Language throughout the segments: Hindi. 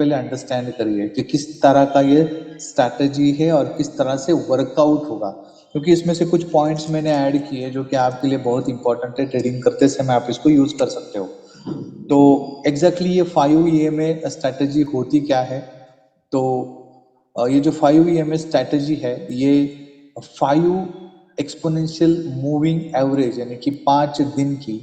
पहले अंडरस्टैंड करिए कि किस तरह का ये स्ट्रैटेजी है और किस तरह से वर्कआउट होगा, क्योंकि इसमें से कुछ पॉइंट्स मैंने ऐड किए जो कि आपके लिए बहुत इंपॉर्टेंट है। ट्रेडिंग करते समय आप इसको यूज कर सकते हो। तो एग्जैक्टली ये 5 EMA स्ट्रैटेजी होती क्या है? तो ये जो 5 EMA स्ट्रैटेजी है, ये 5 एक्सपोनेंशियल मूविंग एवरेज यानी कि 5 दिन की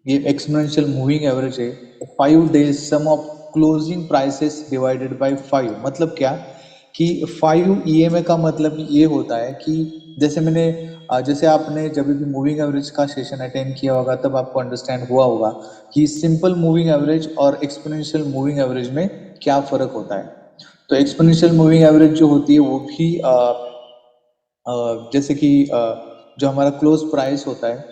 ये एक्सपोनेंशियल मूविंग एवरेज है। 5 days sum of closing prices divided by 5। मतलब क्या कि 5 EMA का मतलब ये होता है कि जैसे आपने जब भी मूविंग एवरेज का सेशन अटेंड किया होगा तब आपको अंडरस्टैंड हुआ होगा कि सिंपल मूविंग एवरेज और एक्सपोनेंशियल मूविंग एवरेज में क्या फर्क होता है। तो एक्सपोनेंशियल मूविंग एवरेज जो होती है वो भी जैसे कि जो हमारा क्लोज प्राइस होता है,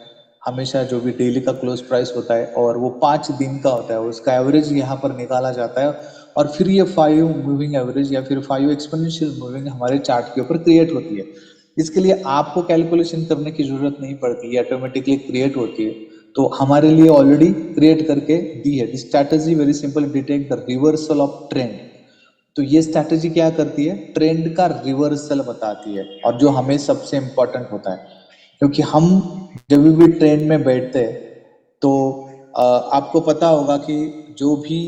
हमेशा जो भी डेली का क्लोज प्राइस होता है और वो 5 दिन का होता है, उसका एवरेज यहाँ पर निकाला जाता है और फिर ये 5 मूविंग एवरेज या फिर 5 एक्सपोनेंशियल मूविंग हमारे चार्ट के ऊपर क्रिएट होती है। इसके लिए आपको कैलकुलेशन करने की जरूरत नहीं पड़ती, ये ऑटोमेटिकली क्रिएट होती है। तो हमारे लिए ऑलरेडी क्रिएट करके दी है। This strategy very simple, detect the reversal of trend. तो ये स्ट्रैटेजी क्या करती है? ट्रेंड का रिवर्सल बताती है, और जो हमें सबसे इंपॉर्टेंट होता है, क्योंकि हम जब भी ट्रेंड में बैठते हैं तो आपको पता होगा कि जो भी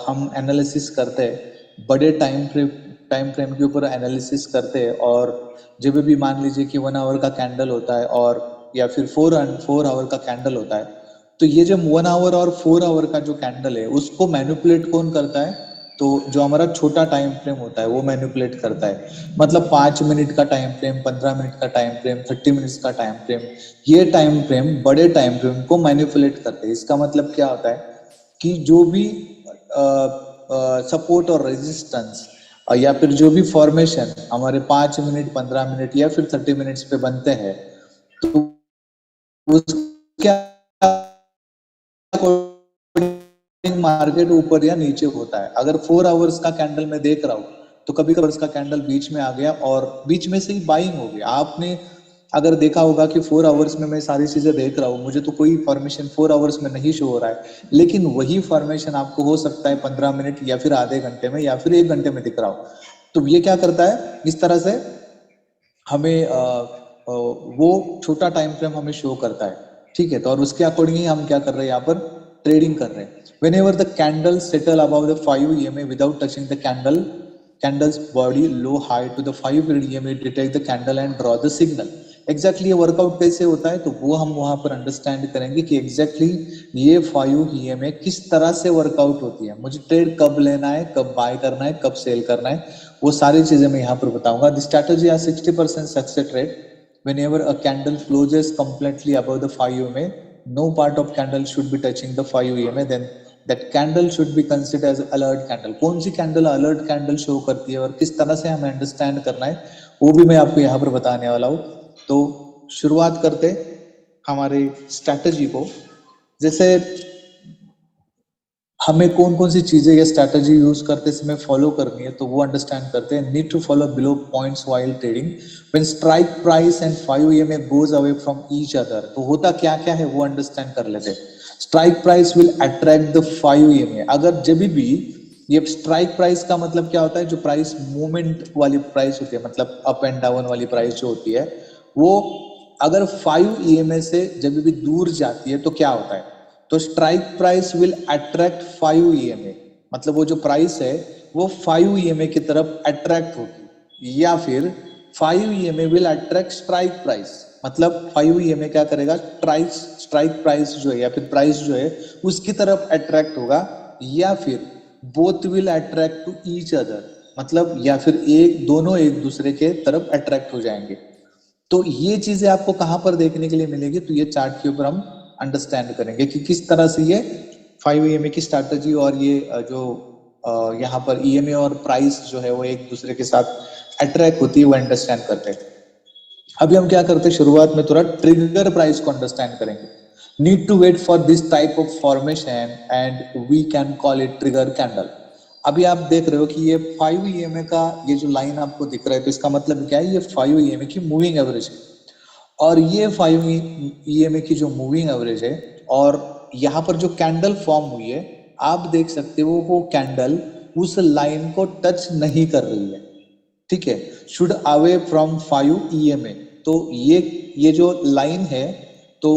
हम एनालिसिस करते हैं, बड़े टाइम फ्रेम के ऊपर एनालिसिस करते हैं, और जब भी मान लीजिए कि 1 आवर का कैंडल होता है और या फिर 4 आवर का कैंडल होता है, तो ये जब 1 आवर और 4 आवर का जो कैंडल है उसको मैनिपुलेट कौन करता है? तो जो हमारा छोटा टाइम फ्रेम होता है वो मैनिपुलेट करता है। मतलब 5 मिनट का टाइम फ्रेम, 15 मिनट का टाइम फ्रेम, 30 मिनट्स का टाइम फ्रेम, ये टाइम फ्रेम बड़े टाइम फ्रेम को मैनिपुलेट करते हैं। इसका मतलब क्या होता है कि जो भी सपोर्ट और रेजिस्टेंस या फिर जो भी फॉर्मेशन हमारे 5 मिनट, 15 मिनट या फिर 30 मिनट्स पे बनते हैं, तो उसके मार्केट ऊपर या नीचे होता है। अगर 4 आवर्स का कैंडल मैं देख रहा हूँ तो कभी कभी उसका कैंडल बीच में आ गया और बीच में से ही बाइंग हो गया। आपने अगर देखा होगा कि 4 आवर्स में मैं सारी चीजें देख रहा हूँ, मुझे तो कोई फॉर्मेशन 4 आवर्स में नहीं शो हो रहा है, लेकिन वही फॉर्मेशन आपको हो सकता है 15 मिनट या फिर आधे घंटे में या फिर 1 घंटे में दिख रहा हो। तो ये क्या करता है? इस तरह से हमें वो छोटा टाइम फ्रेम हमें शो करता है। ठीक है, तो और उसके अकॉर्डिंग ही हम क्या कर रहे हैं, यहाँ पर ट्रेडिंग कर रहे हैं। Whenever the candle settle above the 5 EMA without touching the candles body low high to the 5 EMA, detect the candle and draw the signal. Exactly ये वर्कआउट कैसे होता है, तो वो हम वहां पर अंडरस्टैंड करेंगे कि एग्जैक्टली ये 5 EMA किस तरह से वर्कआउट होती है, मुझे ट्रेड कब लेना है, कब बाय करना है, कब सेल करना है, वो सारी चीजें मैं यहाँ पर बताऊंगा। The strategy are 60% success rate whenever a candle closes completely above the 5 EMA, no part of candle should be touching the 5 EMA, then that candle should be considered as alert candle। कौन सी कैंडल अलर्ट कैंडल शो करती है और किस तरह से हमें अंडरस्टैंड करना है, वो भी मैं आपको यहाँ पर बताने वाला हूँ। तो शुरुआत करते हमारे स्ट्रैटेजी को। जैसे हमें कौन कौन सी चीजें या स्ट्रैटेजी यूज करते समय फॉलो करनी है, तो वो अंडरस्टैंड करते हैं। Need to follow below points while trading when strike price and 5 EMA goes away from each other. तो होता क्या क्या है वो अंडरस्टैंड कर लेते हैं। Strike price will attract the 5 EMA। अगर जब भी ये स्ट्राइक प्राइस का मतलब क्या होता है, जो प्राइस मूवमेंट वाली प्राइस होती है, मतलब अप एंड डाउन वाली प्राइस जो होती है, वो अगर 5 EMA से जब भी दूर जाती है तो क्या होता है, तो strike price will attract 5 EMA। मतलब वो जो प्राइस है वो 5 EMA की तरफ अट्रैक्ट होगी, या फिर 5 EMA will attract strike price. मतलब 5 EMA क्या करेगा, स्ट्राइक प्राइस जो है या फिर प्राइस जो है उसकी तरफ अट्रैक्ट होगा, या फिर both will attract to each other. मतलब या फिर दोनों एक दूसरे के तरफ अट्रैक्ट हो जाएंगे। तो ये चीजें आपको कहां पर देखने के लिए मिलेगी, तो ये चार्ट के ऊपर हम अंडरस्टैंड करेंगे कि किस तरह से ये 5 EMA की स्ट्रैटेजी और ये जो यहाँ पर EMA और प्राइस जो है वो एक दूसरे के साथ अट्रैक्ट होती है, वो अंडरस्टैंड करते हैं। अभी हम क्या करते हैं, शुरुआत में थोड़ा ट्रिगर प्राइस को अंडरस्टैंड करेंगे। Need to wait for this type of formation and we can call it trigger candle. अभी आप देख रहे हो कि ये 5 EMA का ये जो लाइन आपको दिख रहा है, तो इसका मतलब क्या है, ये 5 EMA की मूविंग एवरेज है। और ये 5 EMA की जो मूविंग एवरेज है और यहाँ पर जो कैंडल फॉर्म हुई है, आप देख सकते हो वो कैंडल उस लाइन को टच नहीं कर रही है, ठीक है, शुड अवे फ्रॉम 5 EMA। तो ये जो लाइन है, तो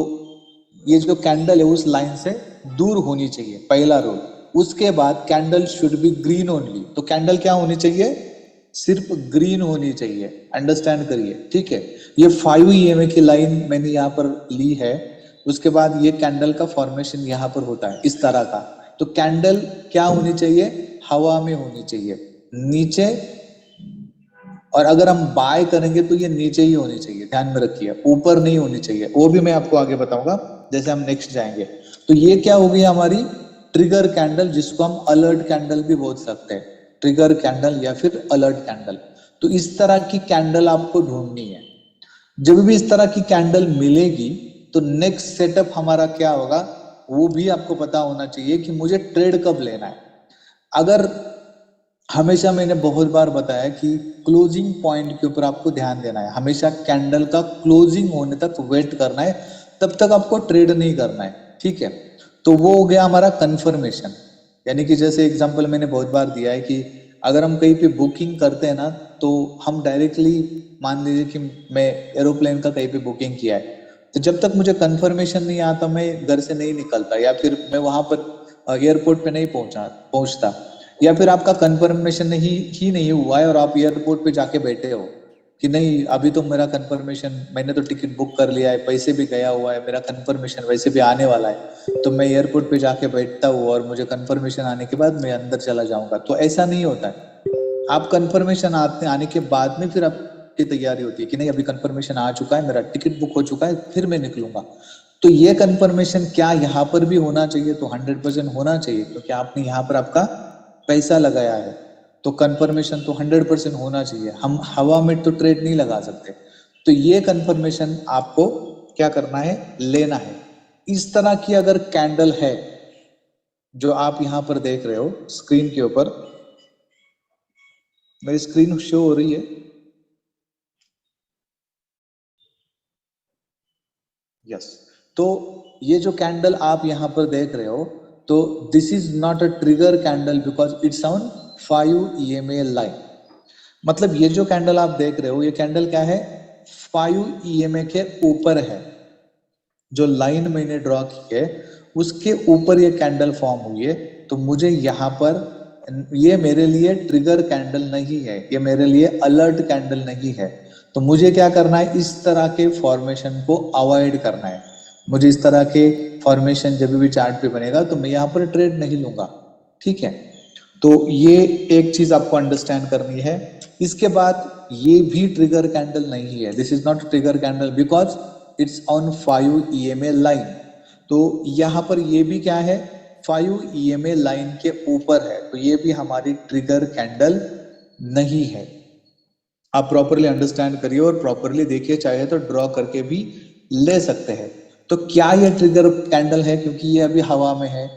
ये जो कैंडल है उस लाइन से दूर होनी चाहिए, पहला रूल। उसके बाद candle should be green only. तो कैंडल क्या होनी चाहिए, सिर्फ ग्रीन होनी चाहिए, अंडरस्टैंड करिए, ठीक है। ये 5 EMA की लाइन मैंने यहाँ पर ली है। उसके बाद ये कैंडल का फॉर्मेशन यहाँ पर होता है इस तरह का। तो कैंडल क्या होनी चाहिए, हवा में होनी चाहिए, नीचे। और अगर हम बाय करेंगे तो ये नीचे ही होनी चाहिए, ध्यान में रखिए, ऊपर नहीं होनी चाहिए। वो भी मैं आपको आगे बताऊंगा जैसे हम नेक्स्ट जाएंगे। तो ये क्या होगी हमारी ट्रिगर कैंडल, जिसको हम अलर्ट कैंडल भी बोल सकते हैं, ट्रिगर कैंडल या फिर अलर्ट कैंडल। तो इस तरह की कैंडल आपको ढूंढनी है। जब भी इस तरह की कैंडल मिलेगी तो नेक्स्ट सेटअप हमारा क्या होगा वो भी आपको पता होना चाहिए कि मुझे ट्रेड कब लेना है। अगर हमेशा मैंने बहुत बार बताया कि क्लोजिंग पॉइंट के ऊपर आपको ध्यान देना है, हमेशा कैंडल का क्लोजिंग होने तक वेट करना है, तब तक आपको ट्रेड नहीं करना है, ठीक है। तो वो हो गया हमारा कंफर्मेशन। यानी कि जैसे एग्जांपल मैंने बहुत बार दिया है कि अगर हम कहीं पे बुकिंग करते हैं ना, तो हम डायरेक्टली मान लीजिए कि मैं एरोप्लेन का कहीं पे बुकिंग किया है, तो जब तक मुझे कंफर्मेशन नहीं आता मैं घर से नहीं निकलता, या फिर मैं वहां पर एयरपोर्ट पे नहीं पहुंचता, या फिर आपका कंफर्मेशन ही नहीं हुआ है और आप एयरपोर्ट पे जाके बैठे हो कि नहीं अभी तो मेरा कंफर्मेशन, मैंने तो टिकट बुक कर लिया है, पैसे भी गया हुआ है, मेरा कंफर्मेशन वैसे भी आने वाला है, तो मैं एयरपोर्ट पे जाके बैठता हूँ और मुझे कंफर्मेशन आने के बाद मैं अंदर चला जाऊंगा। तो ऐसा नहीं होता है। आप कंफर्मेशन आने के बाद में फिर आपकी तैयारी होती है कि नहीं अभी कंफर्मेशन आ चुका है, मेरा टिकट बुक हो चुका है, फिर मैं निकलूंगा। तो ये कंफर्मेशन क्या यहाँ पर भी होना चाहिए, तो 100% होना चाहिए, क्योंकि आपने यहाँ पर आपका पैसा लगाया है। तो कंफर्मेशन तो 100% होना चाहिए, हम हवा में तो ट्रेड नहीं लगा सकते। तो ये कंफर्मेशन आपको क्या करना है, लेना है। इस तरह की अगर कैंडल है जो आप यहां पर देख रहे हो स्क्रीन के ऊपर, मेरी स्क्रीन शो हो रही है, यस। तो ये जो कैंडल आप यहां पर देख रहे हो, तो this is not a trigger candle because it's on 5 EMA line. मतलब ये जो कैंडल आप देख रहे हो, ये कैंडल क्या है, 5 EMA के ऊपर है। जो लाइन मैंने ड्रॉ की है उसके ऊपर ये कैंडल फॉर्म हुई है। तो मुझे यहाँ पर, ये मेरे लिए ट्रिगर कैंडल नहीं है, ये मेरे लिए अलर्ट कैंडल नहीं है। तो मुझे क्या करना है, इस तरह के फॉर्मेशन को अवॉइड करना है। मुझे इस तरह के फॉर्मेशन जब भी चार्ट पे बनेगा तो मैं यहाँ पर ट्रेड नहीं लूंगा, ठीक है। तो ये एक चीज आपको अंडरस्टैंड करनी है। इसके बाद ये भी ट्रिगर कैंडल नहीं है, this is not trigger candle because it's on 5 EMA line. तो यहाँ पर ये भी क्या है, 5 EMA लाइन के ऊपर है, तो ये भी हमारी ट्रिगर कैंडल नहीं है। आप प्रॉपरली अंडरस्टैंड करिए और प्रॉपरली देखिए, चाहे तो ड्रॉ करके भी ले सकते हैं। तो क्या ये ट्रिगर कैंडल है, क्योंकि ये अभी हवा में है,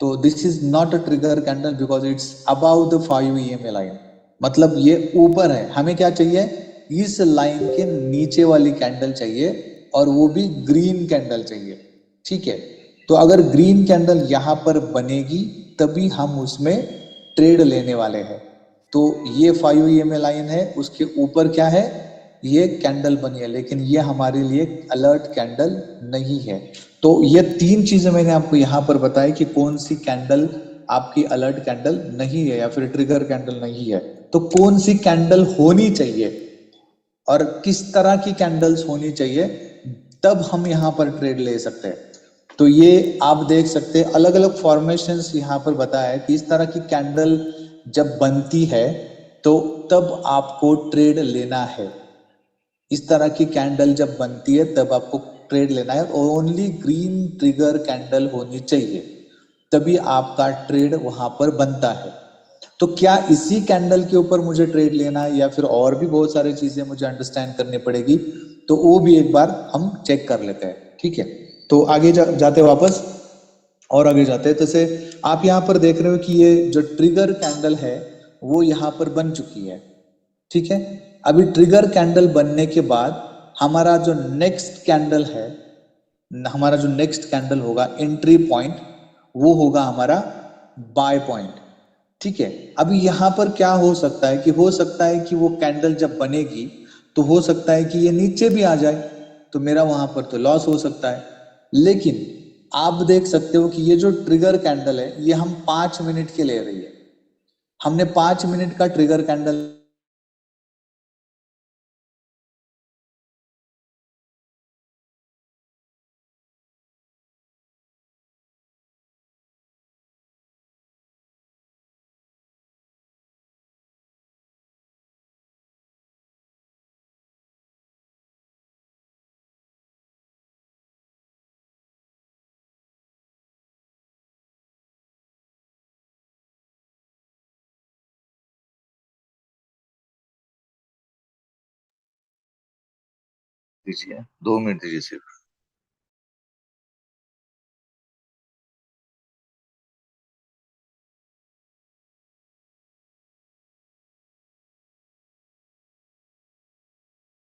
तो this is not a trigger candle because it's about the 5 EMA line. मतलब ये ऊपर है, हमें क्या चाहिए, इस लाइन के नीचे वाली कैंडल चाहिए, और वो भी ग्रीन कैंडल चाहिए, ठीक है। तो अगर ग्रीन कैंडल यहाँ पर बनेगी तभी हम उसमें ट्रेड लेने वाले हैं। तो ये 5 EMA लाइन है, उसके ऊपर क्या है, ये कैंडल बनी है, लेकिन ये हमारे लिए अलर्ट कैंडल नहीं है। तो ये तीन चीजें मैंने आपको यहाँ पर बताई कि कौन सी कैंडल आपकी अलर्ट कैंडल नहीं है या फिर ट्रिगर कैंडल नहीं है। तो कौन सी कैंडल होनी चाहिए और किस तरह की कैंडल्स होनी चाहिए, तब हम यहाँ पर ट्रेड ले सकते हैं। तो ये आप देख सकते हैं अलग अलग फॉर्मेशंस यहाँ पर बताया है कि इस तरह की कैंडल जब बनती है तो तब आपको ट्रेड लेना है। इस तरह की कैंडल जब बनती है तब आपको ट्रेड लेना है, ओनली ग्रीन ट्रिगर कैंडल होनी चाहिए, तभी आपका ट्रेड वहां पर बनता है। तो क्या इसी कैंडल के ऊपर मुझे ट्रेड लेना है या फिर और भी बहुत सारी चीजें मुझे अंडरस्टैंड करनी पड़ेगी, तो वो भी एक बार हम चेक कर लेते हैं, ठीक है। तो आगे जाते वापस और आगे जाते हैं। जैसे आप यहाँ पर देख रहे हो कि ये जो ट्रिगर कैंडल है वो यहाँ पर बन चुकी है, ठीक है। अभी ट्रिगर कैंडल बनने के बाद हमारा जो नेक्स्ट कैंडल है, हमारा जो नेक्स्ट कैंडल होगा एंट्री पॉइंट, वो होगा हमारा बाय पॉइंट। ठीक है। अभी यहाँ पर क्या हो सकता है कि हो सकता है कि वो कैंडल जब बनेगी तो हो सकता है कि ये नीचे भी आ जाए, तो मेरा वहां पर तो लॉस हो सकता है। लेकिन आप देख सकते हो कि ये जो ट्रिगर कैंडल है ये हम 5 मिनट के ले रही है। हमने 5 मिनट का ट्रिगर कैंडल दीजिए, 2 मिनट दीजिए सिर्फ।